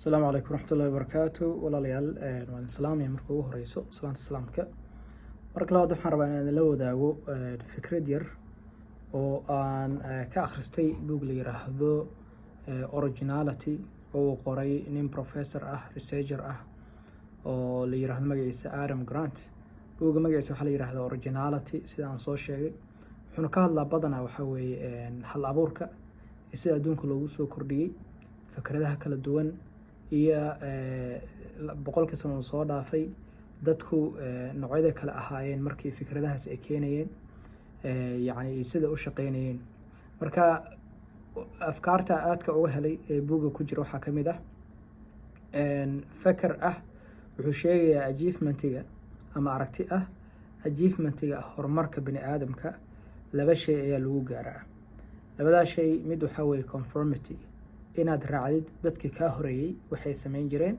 Asalaamu calaykum waraxmatullaahi wabarakaatu. Walaalayaal waan salaamaya marka ugu horeyso salaanta salaamka. Marka labaad waxaan rabaa inaan la wadaago fikrad yar oo aan ka akhristay buug la yiraahdo Originality oo uu qoray nin professor ah, researcher ah oo la yiraahdo magaciisa Adam Grant. Buugga magaciisa waxaa la yiraahdaa Originality sida aan soo sheegay. Wuxuuna ka hadlaa badanaa waxa weeye hal abuurka iyo sida adduunka loogu soo kordhiyey fikradaha kala duwan iyo boqolkii sano oo soo dhaafay dadku noocyada kala ahaayeen markii fikradahaas ay keenayeen yacni sida u shaqeynayeen. Marka afkaarta aadka uga helay ee buugga ku jira waxaa ka mid ah fakar ah wuxuu sheegayaa achievementiga ama aragti ah achievementiga horumarka bini aadamka laba shay ayaa lagu gaaraa. Labadaa shay mid waxaa weeye conformity, inaad raacdid dadkii kaa horeeyey waxay samayn jireen,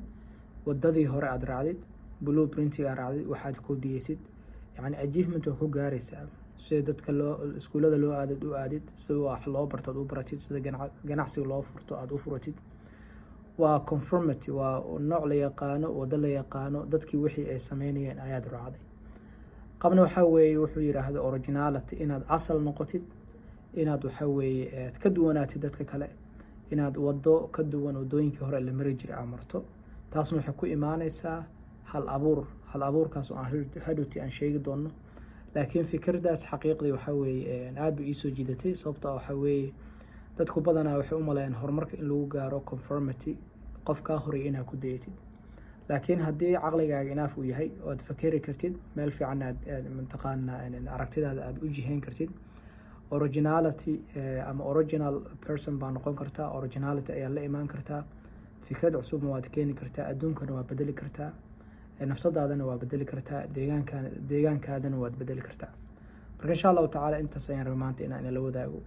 wadadii hore aad raacdid, blueprintiga aad raacdid, waxaad koobiyeysid, yacni achievement waa ku gaaraysaa. sida dadka iskuulada loo aadid u aadid, sida wax loo barto aad u baratid, sida ganacsiga loo furto aad u furatid. waa conformity, waa nooc la yaqaano, wada la yaqaano, dadkii wixii ay samaynayeen ayaad raacday. qabna waxaa weeye wuxuu yiraahdo originality, inaad asal noqotid, inaad waxaa weeye ka duwanaatid dadka kale, inaad wado ka duwan wadooyinkii hore la mari jiray amarto. taasna waxay ku imaanaysaa hal abuurkaas oo aan hadhowti aan sheegi doono. laakiin fikirdaas xaqiiqdii waxaa weeye aad bay ii soo jiidatay, sababtoo waxaa weeye dadku badanaa waxay u maleeyaan horumarka in lagu gaaro conformity, qof kaa horeeyay inaad ku dayatid. laakiin haddii caqligaaga inaaf uu yahay oo aad fakeri kartid, meel fiican aad mataqaanaa aragtidaada aad u jihayn kartid, originality ama original person baa noqon kartaa. Originality ayaa la imaan kartaa, fikrad cusubna waad keeni kartaa, adduunkana waa bedeli kartaa, nafsadaadana waa bedeli kartaa, deegaankaadana waad bedeli kartaa. marka insha allahu tacaala intaas ayaan rabay maanta inaan la wadaago.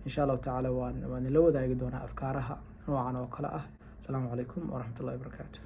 insha allahu tacaala waan la wadaagi doonaa afkaaraha noocan oo kale ah. asalaamu calaykum waraxmatullahi wabarakaatu.